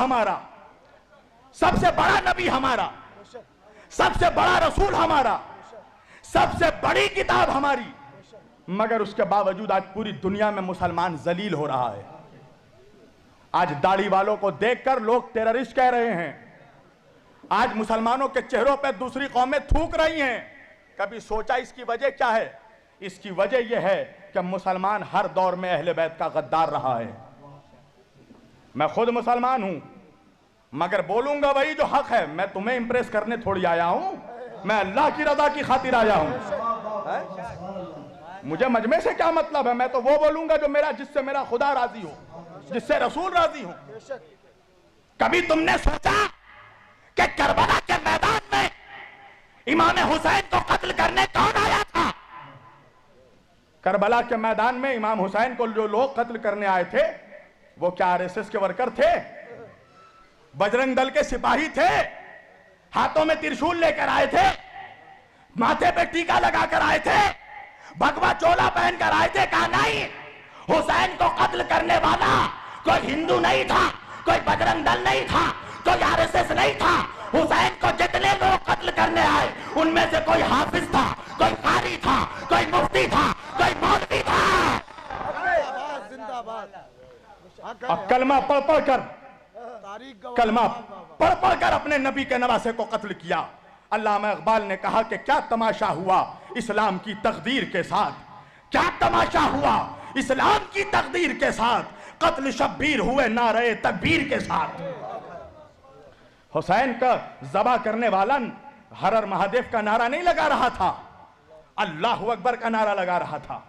ہمارا، سب سے بڑا نبی ہمارا، سب سے بڑا رسول ہمارا، سب سے بڑی کتاب ہماری، مگر اس کے باوجود آج پوری دنیا میں مسلمان ذلیل ہو رہا ہے۔ آج داڑھی والوں کو دیکھ کر لوگ ٹیررسٹ کہہ رہے ہیں، آج مسلمانوں کے چہروں پہ دوسری قومیں تھوک رہی ہیں۔ کبھی سوچا اس کی وجہ کیا ہے؟ اس کی وجہ یہ ہے کہ مسلمان ہر دور میں اہل بیت کا غدار رہا ہے۔ میں خود مسلمان ہوں، مگر بولوں گا وہی جو حق ہے۔ میں تمہیں امپریس کرنے تھوڑی آیا ہوں، میں اللہ کی رضا کی خاطر آیا ہوں۔ مجھے مجمع سے کیا مطلب ہے؟ میں تو وہ بولوں گا جو جس سے میرا خدا راضی ہو، جس سے رسول راضی ہو۔ کبھی تم نے سوچا کہ کربلا کے میدان میں امام حسین کو قتل کرنے کون آیا تھا؟ کربلا کے میدان میں امام حسین کو جو لوگ قتل کرنے آئے تھے وہ کیا آر ایس ایس کے ورکر تھے؟ بجرنگ دل کے سپاہی تھے؟ ہاتھوں میں ترشول لے کر آئے تھے؟ ماتھے پہ ٹیکا لگا کر آئے تھے؟ بھگوا چولا پہن کر آئے تھے؟ کہا نہیں، حسین کو قتل کرنے والا کوئی ہندو نہیں تھا، کوئی بجرنگ دل نہیں تھا، کوئی آر ایس ایس نہیں تھا۔ حسین کو جتنے لوگ قتل کرنے آئے ان میں سے کوئی حافظ تھا، کوئی قاری تھا، کوئی مفتی تھا، کوئی مولوی تھا۔ اب کلمہ پڑھ پڑھ کر اپنے نبی کے نواسے کو قتل کیا۔ علامہ اقبال نے کہا کہ کیا تماشا ہوا اسلام کی تقدیر کے ساتھ، کیا تماشا ہوا اسلام کی تقدیر کے ساتھ، قتل شبیر ہوئے نعرہ تکبیر کے ساتھ۔ حسین کا ذبح کرنے والا ہر ہر مہادیو کا نعرہ نہیں لگا رہا تھا، اللہ اکبر کا نعرہ لگا رہا تھا۔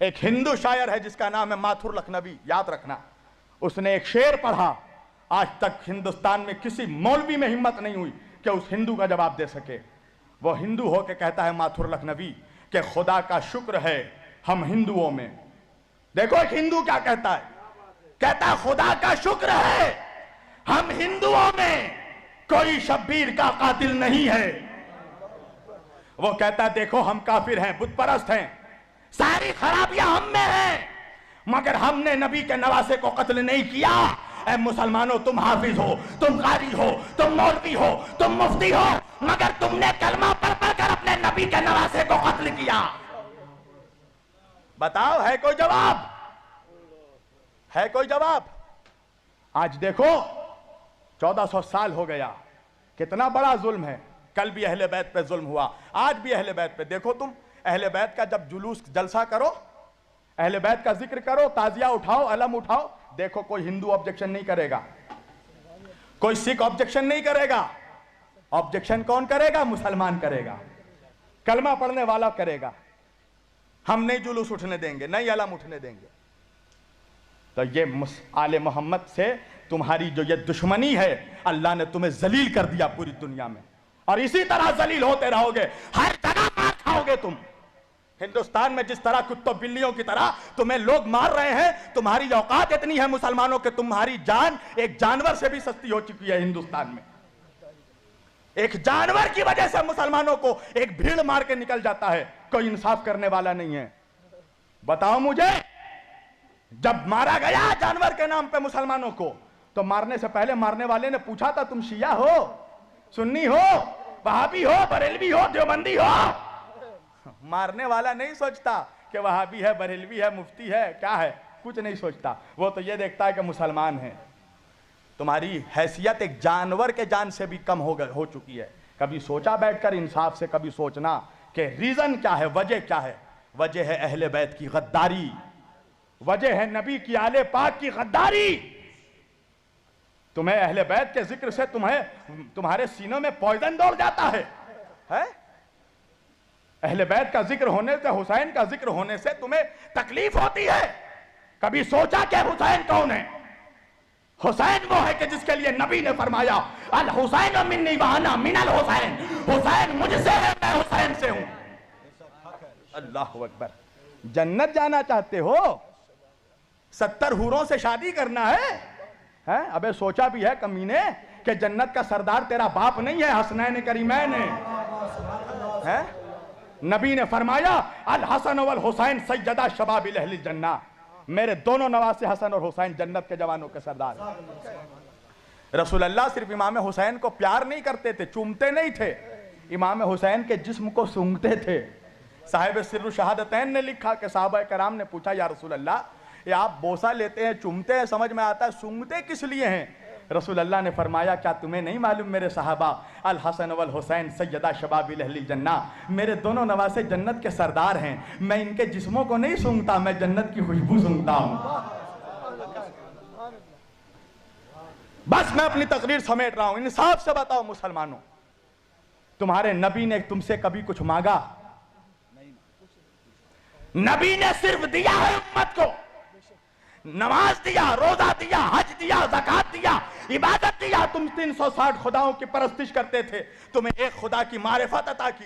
ایک ہندو شاعر ہے جس کا نام ہے ماتھر لکھنوی، یاد رکھنا، اس نے ایک شعر پڑھا، آج تک ہندوستان میں کسی مولوی میں ہمت نہیں ہوئی کہ اس ہندو کا جواب دے سکے۔ وہ ہندو ہو کے کہتا ہے ماتھر لکھنوی کہ خدا کا شکر ہے ہم ہندوؤں میں۔ دیکھو ایک ہندو کیا کہتا ہے، کہتا ہے خدا کا شکر ہے ہم ہندوؤں میں کوئی شبیر کا قاتل نہیں ہے۔ وہ کہتا ہے دیکھو ہم کافر ہیں، بت پرست ہیں، ساری خرابیاں ہم میں ہیں، مگر ہم نے نبی کے نواسے کو قتل نہیں کیا۔ اے مسلمانوں، تم حافظ ہو، تم قاری ہو، تم مولوی ہو، تم مفتی ہو، مگر تم نے کلمہ پڑھ پڑھ کر اپنے نبی کے نواسے کو قتل کیا۔ بتاؤ ہے کوئی جواب؟ ہے کوئی جواب؟ آج دیکھو 1400 سال ہو گیا، کتنا بڑا ظلم ہے۔ کل بھی اہل بیت پہ ظلم ہوا، آج بھی اہل بیت پہ۔ دیکھو تم اہل بیت کا جب جلوس جلسہ کرو، اہل بیت کا ذکر کرو، تعزیہ اٹھاؤ، علم اٹھاؤ، دیکھو کوئی ہندو آبجیکشن نہیں کرے گا، کوئی سکھ آبجیکشن نہیں کرے گا۔ آبجیکشن کون کرے گا؟ مسلمان کرے گا، کلمہ پڑھنے والا کرے گا۔ ہم نہیں جلوس اٹھنے دیں گے، نہیں علم اٹھنے دیں گے۔ تو یہ آل محمد سے تمہاری جو یہ دشمنی ہے، اللہ نے تمہیں ذلیل کر دیا پوری دنیا میں، اور اسی طرح ذلیل ہوتے رہو گے، ہر جگہ مار کھاؤ گے تم۔ ہندوستان میں جس طرح کتوں بلیوں کی طرح تمہیں لوگ مار رہے ہیں، تمہاری اوقات اتنی ہے مسلمانوں کہ تمہاری جان ایک جانور سے بھی سستی ہو چکی ہے ہندوستان میں۔ ایک جانور کی وجہ سے مسلمانوں کو ایک بھیڑ مار کے نکل جاتا ہے، کوئی انصاف کرنے والا نہیں ہے۔ بتاؤ مجھے، جب مارا گیا جانور کے نام پہ مسلمانوں کو، تو مارنے سے پہلے مارنے والے نے پوچھا تھا تم شیعہ ہو، سنی ہو، وہابی ہو، بریلوی ہو، دیوبندی ہو؟ مارنے والا نہیں سوچتا کہ وہابی ہے، بریلوی ہے، مفتی ہے، کیا ہے، کچھ نہیں سوچتا۔ وہ تو یہ دیکھتا ہے کہ مسلمان ہیں۔ تمہاری حیثیت ایک جانور کے جان سے بھی کم ہو چکی ہے۔ کبھی سوچا بیٹھ کر انصاف سے، کبھی سوچنا کہ ریزن کیا ہے، وجہ کیا ہے؟ وجہ ہے اہل بیت کی غداری، وجہ ہے نبی کی آل پاک کی غداری۔ تمہیں اہل بیت کے ذکر سے تمہارے سینوں میں پوائزن دوڑ جاتا ہے۔ اہل بیت کا ذکر ہونے سے، حسین کا ذکر ہونے سے تمہیں تکلیف ہوتی ہے۔ کبھی سوچا کہ حسین کون ہے؟ حسین وہ ہے کہ جس کے لیے نبی نے فرمایا الحسین منی وانا من الحسین، حسین مجھ سے ہے، میں حسین سے ہوں۔ اللہ اکبر۔ جنت جانا چاہتے ہو؟ 70 حوروں سے شادی کرنا ہے؟ ابے سوچا بھی ہے کمینے کہ جنت کا سردار تیرا باپ نہیں ہے، حسنین کریمین ہے۔ نبی نے فرمایا الحسن والحسین سیدہ شباب اہل الجنہ، میرے دونوں نواسے حسن اور حسین جنت کے جوانوں کے سردار ہیں۔ رسول اللہ صرف امام حسین کو پیار نہیں کرتے تھے، چومتے نہیں تھے، امام حسین کے جسم کو سونگھتے تھے۔ صاحب سر شہادتین نے لکھا کہ صحابہ کرام نے پوچھا یا رسول اللہ، یہ آپ بوسہ لیتے ہیں، چومتے ہیں، سمجھ میں آتا ہے، سونگھتے کس لیے ہیں؟ رسول اللہ نے فرمایا کیا تمہیں نہیں معلوم میرے صحابہ، الحسن والحسین سیدہ شباب اہل الجنہ، میرے دونوں نواسے جنت کے سردار ہیں، میں ان کے جسموں کو نہیں سونگھتا، میں جنت کی خوشبو سونگھتا ہوں۔ بس میں اپنی تقریر سمیٹ رہا ہوں، انصاف سے بتاؤ مسلمانوں، تمہارے نبی نے تم سے کبھی کچھ مانگا؟ نبی نے صرف دیا ہے امت کو، نماز دیا، روزہ دیا، حج دیا، زکوٰۃ دیا، عبادت دیا۔ تم 360 خداؤں کی پرستش کرتے تھے، تمہیں ایک خدا کی معرفت عطا کی۔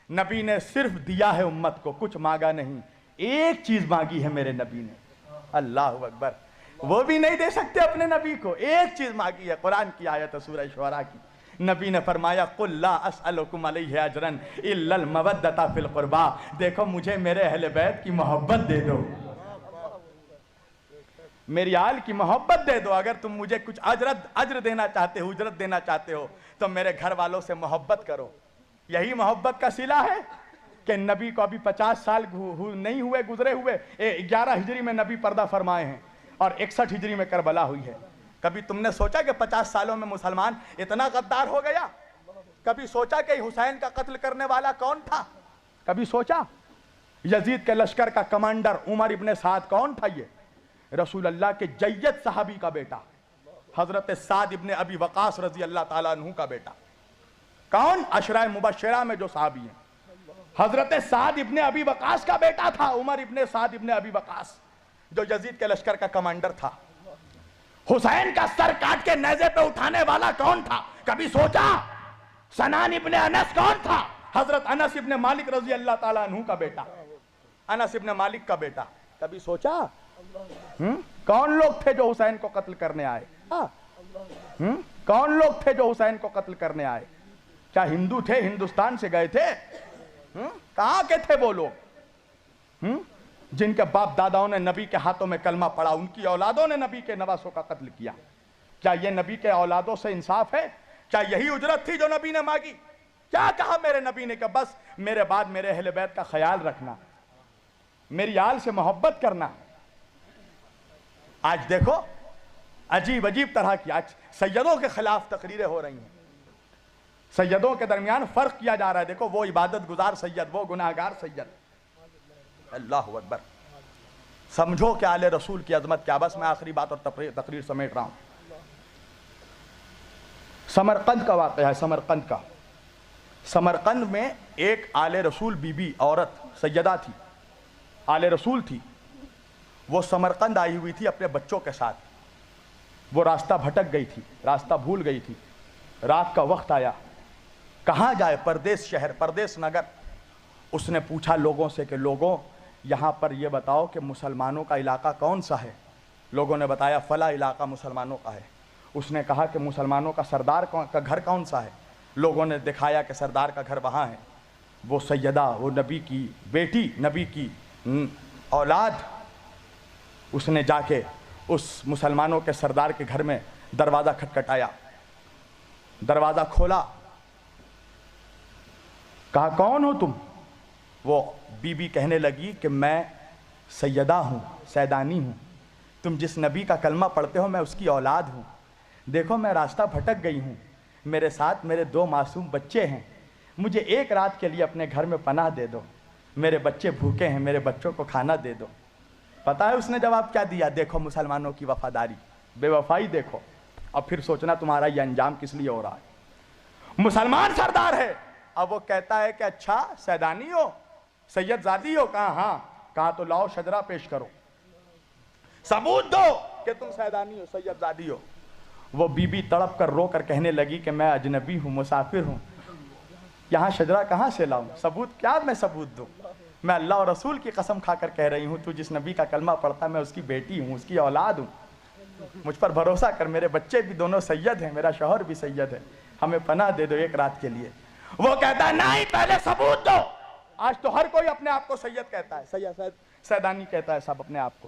نبی نے صرف دیا ہے امت کو، کچھ مانگا نہیں۔ ایک چیز مانگی ہے میرے نبی نے، اللہ اکبر، وہ بھی نہیں دے سکتے اپنے نبی کو، ایک چیز مانگی ہے، قرآن کی آیت ہے سورہ شعراء کی۔ نبی نے فرمایا قُلْ لَا أَسْأَلُكُمْ عَلَيْهِ أَجْرًا إِلَّا الْمَوَدَّةَ فِي الْقُرْبَى، دیکھو مجھے میرے اہل بیت کی محبت دے دو، میری آل کی محبت دے دو۔ اگر تم مجھے کچھ اجر دینا چاہتے ہو، اجرت دینا چاہتے ہو، تو میرے گھر والوں سے محبت کرو۔ یہی محبت کا صلہ ہے کہ نبی کو ابھی 50 سال نہیں ہوئے گزرے ہوئے، 11 ہجری میں نبی پردہ فرمائے ہیں اور 61 ہجری میں کربلا ہوئی ہے۔ کبھی تم نے سوچا کہ 50 سالوں میں مسلمان اتنا غدار ہو گیا؟ کبھی سوچا کہ حسین کا قتل کرنے والا کون تھا؟ کبھی سوچا؟ یزید کے لشکر کا کمانڈر عمر ابن سعد کون تھا؟ یہ رسول اللہ کے جید صحابی کا بیٹا، حضرت سعد ابن ابی وقاص رضی اللہ تعالیٰ عنہ کا بیٹا۔ کون؟ عشرہ مبشرہ میں جو صحابی ہیں، حضرت سعد ابن ابی وقاص کا بیٹا تھا عمر ابن سعد ابن ابی وقاص، جو یزید کے لشکر کا کمانڈر تھا۔ حسین کا سر کاٹ کے نیزے پہ اٹھانے والا کون تھا؟ کبھی سوچا؟ سنان ابن انس کون تھا؟ حضرت انس ابن مالک رضی اللہ تعالیٰ عنہ کا بیٹا، انس ابن مالک کا بیٹا۔ کبھی سوچا؟ کون لوگ تھے جو حسین کو قتل کرنے آئے؟ کون لوگ تھے جو حسین کو قتل کرنے آئے؟ کیا ہندو تھے؟ ہندوستان سے گئے تھے؟ کہاں کے تھے وہ لوگ جن کے باپ داداؤں نے نبی کے ہاتھوں میں کلمہ پڑھا، ان کی اولادوں نے نبی کے نواسوں کا قتل کیا؟ کیا یہ نبی کے اولادوں سے انصاف ہے؟ کیا یہی اجرت تھی جو نبی نے مانگی؟ کیا کہا میرے نبی نے کہ بس میرے بعد میرے اہل بیت کا خیال رکھنا، میری آل سے محبت کرنا؟ آج دیکھو عجیب طرح کی آج سیدوں کے خلاف تقریریں ہو رہی ہیں، سیدوں کے درمیان فرق کیا جا رہا ہے۔ دیکھو وہ عبادت گزار سید، وہ گناہگار سید۔ اللہ اکبر، سمجھو کہ آل رسول کی عظمت کیا۔ بس میں آخری بات اور تقریر سمیٹ رہا ہوں۔ سمرقند کا واقعہ ہے، سمرقند کا۔ سمرقند میں ایک آل رسول بی بی عورت سیدہ تھی، آل رسول تھی۔ وہ سمرقند آئی ہوئی تھی اپنے بچوں کے ساتھ۔ وہ راستہ بھٹک گئی تھی، راستہ بھول گئی تھی۔ رات کا وقت آیا، کہاں جائے؟ پردیس شہر، پردیس نگر۔ اس نے پوچھا لوگوں سے کہ لوگوں یہاں پر یہ بتاؤ کہ مسلمانوں کا علاقہ کون سا ہے؟ لوگوں نے بتایا فلاں علاقہ مسلمانوں کا ہے۔ اس نے کہا کہ مسلمانوں کا سردار کا گھر کون سا ہے؟ لوگوں نے دکھایا کہ سردار کا گھر وہاں ہے۔ وہ سیدہ، وہ نبی کی بیٹی، نبی کی اولاد، اس نے جا کے اس مسلمانوں کے سردار کے گھر میں دروازہ کھٹکھٹایا، دروازہ کھولا، کہا کون ہو تم؟ وہ بی بی کہنے لگی کہ میں سیدہ ہوں، سیدانی ہوں، تم جس نبی کا کلمہ پڑھتے ہو میں اس کی اولاد ہوں۔ دیکھو میں راستہ بھٹک گئی ہوں، میرے ساتھ میرے 2 معصوم بچے ہیں، مجھے ایک رات کے لیے اپنے گھر میں پناہ دے دو، میرے بچے بھوکے ہیں، میرے بچوں کو کھانا دے دو۔ پتہ ہے اس نے جواب کیا دیا؟ دیکھو مسلمانوں کی وفاداری، بے وفائی دیکھو، اب پھر سوچنا تمہارا یہ انجام کس لیے ہو رہا ہے۔ مسلمان سردار ہے، اب وہ کہتا ہے کہ اچھا سیدانی ہو، سید زادی ہو؟ کہا ہاں۔ کہا تو لاؤ شجرہ پیش کرو، ثبوت دو کہ تم سیدانی ہو، سید زادی ہو۔ وہ بی بی تڑپ کر رو کر کہنے لگی کہ میں اجنبی ہوں، مسافر ہوں، یہاں شجرہ کہاں سے لاؤں؟ ثبوت کیا میں ثبوت دوں؟ میں اللہ اور رسول کی قسم کھا کر کہہ رہی ہوں، تو جس نبی کا کلمہ پڑھتا میں اس کی بیٹی ہوں، اس کی اولاد ہوں، مجھ پر بھروسہ کر، میرے بچے بھی دونوں سید ہیں، میرا شوہر بھی سید ہے، ہمیں پناہ دے دو ایک رات کے لیے۔ وہ کہتا ہے نہیں، پہلے ثبوت دو۔ آج تو ہر کوئی اپنے آپ کو سید کہتا ہے، سیدانی کہتا ہے سب اپنے آپ کو۔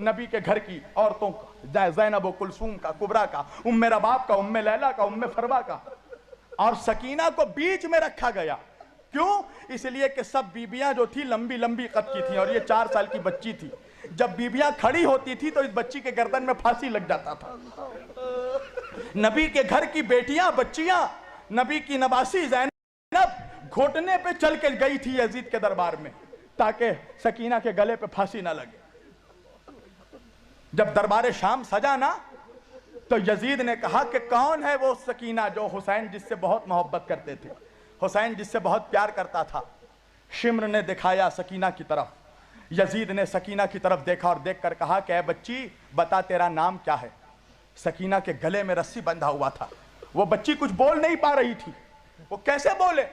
نبی کے گھر کی عورتوں کا، زینب و کلثوم کا، کبرا کا، ام رباب کا، ام لیلہ کا، ام فروا کا، اور سکینہ کو بیچ میں رکھا گیا۔ کیوں؟ اس لیے کہ سب بیبیاں جو تھی لمبی لمبی قد کی تھیں اور یہ 4 سال کی بچی تھی۔ جب بیبیاں کھڑی ہوتی تھی تو اس بچی کے گردن میں پھانسی لگ جاتا تھا۔ نبی کے گھر کی بیٹیاں، بچیاں، نبی کی نواسی زینب گھٹنے پہ چل کے گئی تھی یزید کے دربار میں تاکہ سکینہ کے گلے پہ پھانسی نہ لگے۔ جب دربار شام سجا نا تو یزید نے کہا کہ کون ہے وہ سکینہ جو حسین جس سے بہت محبت کرتے تھے، حسین جس سے بہت پیار کرتا تھا۔ شمر نے دکھایا سکینہ کی طرف، یزید نے سکینہ کی طرف دیکھا اور دیکھ کر کہا کہ اے بچی بتا تیرا نام کیا ہے؟ سکینہ کے گلے میں رسی بندھا ہوا تھا، وہ بچی کچھ بول نہیں پا رہی تھی، وہ کیسے بولے؟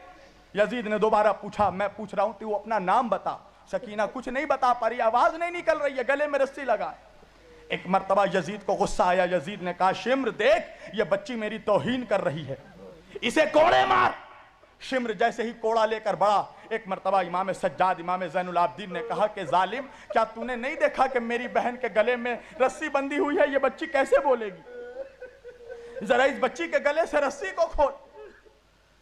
یزید نے دوبارہ پوچھا، میں پوچھ رہا ہوں تو اپنا نام بتا۔ سکینہ کچھ نہیں بتا پا رہی، آواز نہیں نکل رہی ہے، گلے میں رسی لگا۔ ایک مرتبہ یزید کو غصہ آیا، یزید نے کہا شمر دیکھ یہ بچی میری توہین کر رہی ہے، اسے کوڑے مار۔ شمر جیسے ہی کوڑا لے کر بڑھا، ایک مرتبہ امام سجاد امام زین العابدین نے کہا کہ ظالم کیا تو نے نہیں دیکھا کہ میری بہن کے گلے میں رسی بندھی ہوئی ہے، یہ بچی کیسے بولے گی؟ ذرا اس بچی کے گلے سے رسی کو کھول۔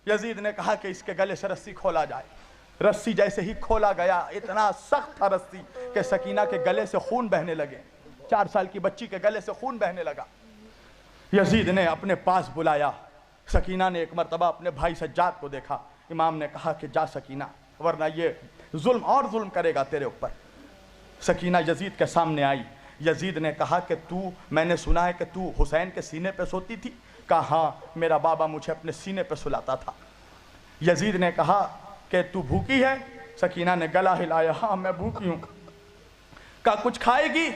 یزید نے کہا کہ اس کے گلے سے رسی کھولا جائے۔ رسی جیسے ہی کھولا گیا، اتنا سخت تھا رسی کہ سکینہ کے گلے سے خون بہنے لگے، 4 سال کی بچی کے گلے سے خون بہنے لگا۔ یزید نے اپنے پاس بلایا، سکینہ نے ایک مرتبہ اپنے بھائی سجاد کو دیکھا، امام نے کہا کہ جا سکینہ ورنہ یہ ظلم اور ظلم کرے گا تیرے اوپر۔ سکینہ یزید کے سامنے آئی، یزید نے کہا کہ میں نے سنا ہے کہ تو حسین کے سینے پہ سوتی تھی؟ کہا ہاں میرا بابا مجھے اپنے سینے پہ سلاتا تھا۔ یزید نے کہا کہ تو بھوکی ہے؟ سکینہ نے گلا ہلایا، ہاں میں بھوکی ہوں۔ کہا کچھ کھائے گی؟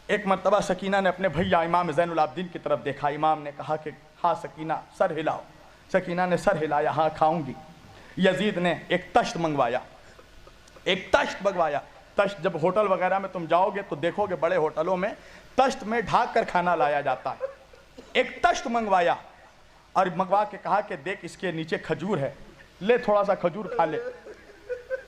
ایک مرتبہ سکینہ نے اپنے بھیا امام زین العابدین کی طرف دیکھا، امام نے کہا کہ ہاں سکینہ سر ہلاؤ۔ سکینہ نے سر ہلایا، ہاں کھاؤں گی۔ یزید نے ایک تشت منگوایا، تشت جب ہوٹل وغیرہ میں تم جاؤ گے تو دیکھو گے بڑے ہوٹلوں میں تشت میں ڈھانک کر کھانا لایا جاتا ہے۔ ایک تشت منگوایا اور منگوا کے کہا کہ دیکھ اس کے نیچے کھجور ہے، لے تھوڑا سا کھجور کھا لے۔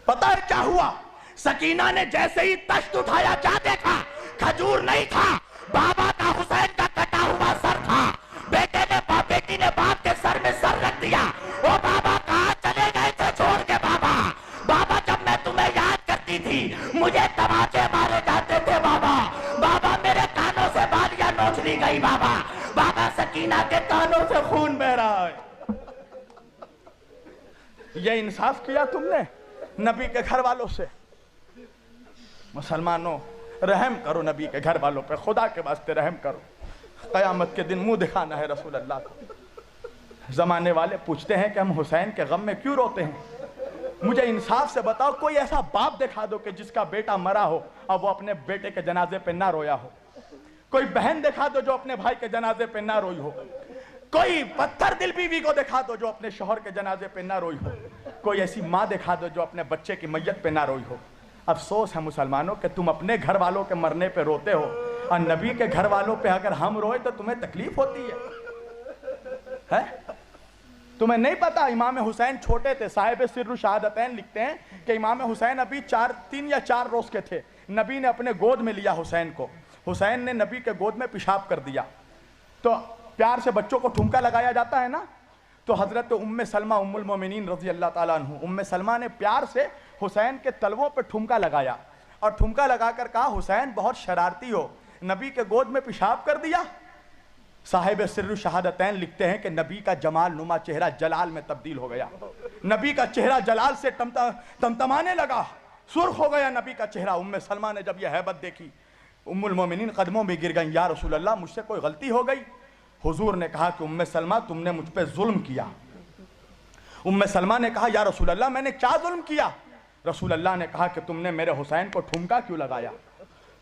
پتہ ہے کیا ہوا؟ سکینہ نے جیسے ہی تشت اٹھایا کیا دیکھا؟ کھجور نہیں تھا، بابا کا حسین کا کٹا ہوا سر تھا۔ بیٹی نے باپ کے سر میں سر رکھ دیا۔ وہ بابا کہاں چلے گئے تھے چھوڑ کے؟ بابا جب میں تمہیں یاد کرتی تھی مجھے تماچے مارے جاتے تھے بابا میرے کانوں سے بالیاں نوچ لی گئی بابا سکینہ کے کانوں سے خون بہ رہا ہے۔ یہ انصاف کیا تم نے نبی کے گھر والوں سے؟ مسلمانوں رحم کرو نبی کے گھر والوں پہ، خدا کے واسطے رحم کرو۔ قیامت کے دن منہ دکھانا ہے رسول اللہ کو۔ زمانے والے پوچھتے ہیں کہ ہم حسین کے غم میں کیوں روتے ہیں؟ مجھے انصاف سے بتاؤ، کوئی ایسا باپ دکھا دو کہ جس کا بیٹا مرا ہو اور وہ اپنے بیٹے کے جنازے پہ نہ رویا ہو۔ کوئی بہن دکھا دو جو اپنے بھائی کے جنازے پہ نہ روئی ہو۔ کوئی پتھر دل بیوی کو دکھا دو جو اپنے شوہر کے جنازے پہ نہ روئی ہو۔ کوئی ایسی ماں دکھا دو جو اپنے بچے کی میت پہ نہ روئی ہو۔ افسوس ہے مسلمانوں کہ تم اپنے گھر والوں کے مرنے پہ روتے ہو اور نبی کے گھر والوں پہ اگر ہم روئے تو تمہیں تکلیف ہوتی ہے۔ تمہیں نہیں پتا امام حسین چھوٹے تھے، صاحب سر الشہادتین لکھتے ہیں کہ امام حسین ابھی 3 یا 4 روز کے تھے، نبی نے اپنے گود میں لیا حسین کو، حسین نے نبی کے گود میں پیشاب کر دیا۔ تو پیار سے بچوں کو ٹھمکا لگایا جاتا ہے نا، تو حضرت ام سلمہ ام المومنین رضی اللہ تعالیٰ عنہ، ام سلمہ نے پیار سے حسین کے تلووں پہ ٹھمکا لگایا اور ٹھمکا لگا کر کہا حسین بہت شرارتی ہو، نبی کے گود میں پیشاب کر دیا۔ صاحب سر الشہادتین لکھتے ہیں کہ نبی کا جمال نما چہرہ جلال میں تبدیل ہو گیا، نبی کا چہرہ جلال سے تمتمانے لگا، سرخ ہو گیا نبی کا چہرہ۔ ام سلمہ نے جب یہ ہیبت دیکھی ام المومنین قدموں میں گر گئیں، یا رسول اللہ مجھ سے کوئی غلطی ہو گئی؟ حضور نے کہا کہ ام سلمہ تم نے مجھ پہ ظلم کیا۔ ام سلمہ نے کہا یا رسول اللہ میں نے کیا ظلم کیا؟ رسول اللہ نے کہا کہ تم نے میرے حسین کو ٹھمکا کیوں لگایا؟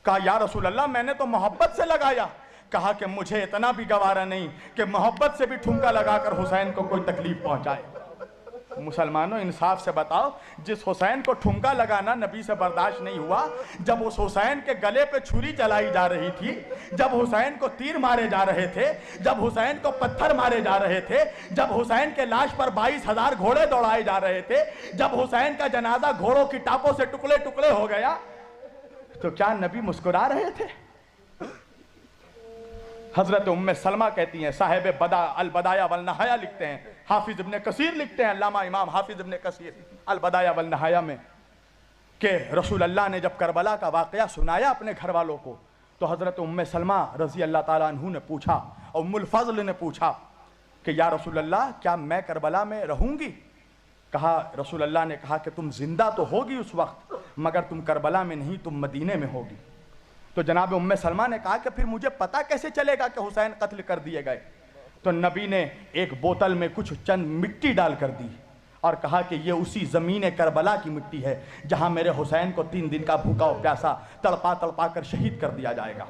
کہا یا رسول اللہ میں نے تو محبت سے لگایا۔ کہا کہ مجھے اتنا بھی گوارا نہیں کہ محبت سے بھی ٹھمکا لگا کر حسین کو کوئی تکلیف پہنچائے۔ مسلمانوں انصاف سے بتاؤ، جس حسین کو ٹھمکا لگانا نبی سے برداشت نہیں ہوا، جب اس حسین کے گلے پہ چھری چلائی جا رہی تھی، جب حسین کو تیر مارے جا رہے تھے، جب حسین کو پتھر مارے جا رہے تھے، جب حسین کے لاش پر 22,000 گھوڑے دوڑائے جا رہے تھے، جب حسین کا جنازہ گھوڑوں کی ٹاپوں سے ٹکڑے ٹکڑے ہو گیا، تو کیا نبی مسکرا رہے تھے؟ حضرت ام سلمہ کہتی ہیں، صاحب البدایہ والنہایہ لکھتے ہیں، حافظ ابن کثیر لکھتے ہیں، علامہ امام حافظ ابن کثیر البدایہ والنہایہ میں، کہ رسول اللہ نے جب کربلا کا واقعہ سنایا اپنے گھر والوں کو تو حضرت ام سلمہ رضی اللہ تعالیٰ عنہ نے پوچھا، ام الفضل نے پوچھا کہ یا رسول اللہ کیا میں کربلا میں رہوں گی؟ کہا، رسول اللہ نے کہا کہ تم زندہ تو ہوگی اس وقت، مگر تم کربلا میں نہیں، تم مدینے میں ہوگی۔ تو جناب ام سلمہ نے کہا کہ پھر مجھے پتہ کیسے چلے گا کہ حسین قتل کر دیے گئے؟ تو نبی نے ایک بوتل میں کچھ چند مٹی ڈال کر دی اور کہا کہ یہ اسی زمین کربلا کی مٹی ہے جہاں میرے حسین کو 3 دن کا بھوکا و پیاسا تڑپا تڑپا کر شہید کر دیا جائے گا۔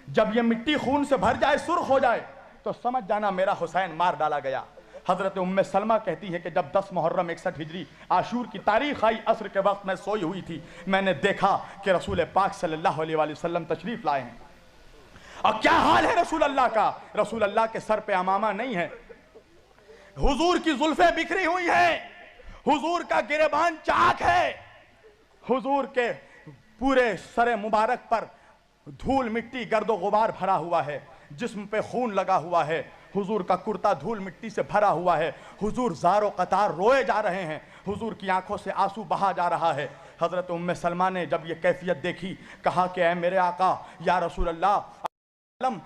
جب یہ مٹی خون سے بھر جائے، سرخ ہو جائے، تو سمجھ جانا میرا حسین مار ڈالا گیا۔ حضرت ام سلمہ کہتی ہے کہ جب 10 محرم 61 ہجری عاشور کی تاریخ آئی، عصر کے وقت میں سوئی ہوئی تھی، میں نے دیکھا کہ رسول پاک صلی اللہ علیہ وآلہ وسلم تشریف لائے ہیں۔ اور کیا حال ہے رسول اللہ کا؟ رسول اللہ کے سر پہ امامہ نہیں ہے، حضور کی زلفیں بکھری ہوئی ہیں، حضور کا گریبان چاک ہے، حضور کے پورے سر مبارک پر دھول مٹی گرد و غبار بھرا ہوا ہے، جسم پہ خون لگا ہوا ہے، حضور کا کرتا دھول مٹی سے بھرا ہوا ہے، حضور زار و قطار روئے جا رہے ہیں، حضور کی آنکھوں سے آنسو بہا جا رہا ہے۔ حضرت ام سلمہ نے جب یہ کیفیت دیکھی، کہا کہ اے میرے آقا یا رسول اللہ،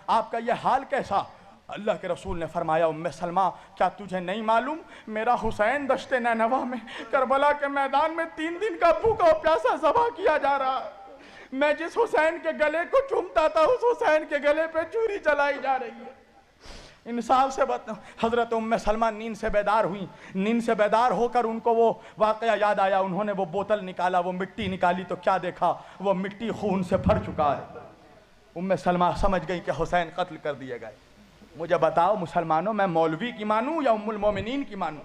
آپ کا یہ حال کیسا؟ اللہ کے رسول نے فرمایا، ام سلمہ کیا تجھے نہیں معلوم میرا حسین دشت نینوا میں کربلا کے میدان میں 3 دن کا بھوکا و پیاسا ذبح کیا جا رہا ہے، میں جس حسین کے گلے کو چومتا تھا اس حسین کے گلے پہ چھری چلائی جا رہی ہے۔ انصاف سے حضرت ام سلمہ نیند سے بیدار ہوئیں، نیند سے بیدار ہو کر ان کو وہ واقعہ یاد آیا، انہوں نے وہ بوتل نکالا، وہ مٹی نکالی تو کیا دیکھا، وہ مٹی خون سے بھر چکا ہے۔ ام سلمہ سمجھ گئی کہ حسین قتل کر دیے گئے۔ مجھے بتاؤ مسلمانوں، میں مولوی کی مانوں یا ام المومنین کی مانوں؟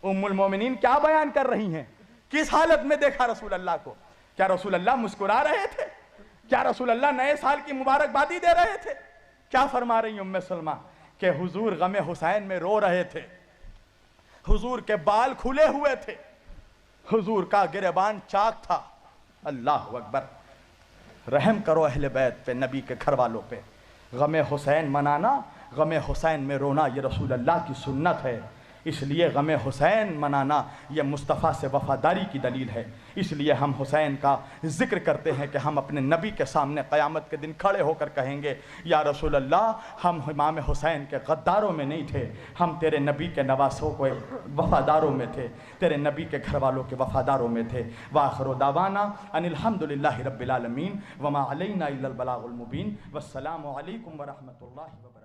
ام المومنین کیا بیان کر رہی ہیں؟ کس حالت میں دیکھا رسول اللہ کو؟ کیا رسول اللہ مسکرا رہے تھے؟ کیا رسول اللہ نئے سال کی مبارکبادی دے رہے تھے؟ کیا فرما رہی ہیں ام سلمہ؟ کہ حضور غم حسین میں رو رہے تھے، حضور کے بال کھلے ہوئے تھے، حضور کا گریبان چاک تھا۔ اللہ اکبر! رحم کرو اہل بیت پہ، نبی کے گھر والوں پہ۔ غم حسین منانا، غم حسین میں رونا، یہ رسول اللہ کی سنت ہے۔ اس لیے غم حسین منانا یہ مصطفیٰ سے وفاداری کی دلیل ہے۔ اس لیے ہم حسین کا ذکر کرتے ہیں کہ ہم اپنے نبی کے سامنے قیامت کے دن کھڑے ہو کر کہیں گے، یا رسول اللہ ہم امام حسین کے غداروں میں نہیں تھے، ہم تیرے نبی کے نواسوں کو وفاداروں میں تھے، تیرے نبی کے گھر والوں کے وفاداروں میں تھے۔ وآخر دعوانا ان الحمدللہ رب العالمین وما علینا الا البلاغ المبین، والسلام علیکم ورحمۃ اللہ وبرکاتہ۔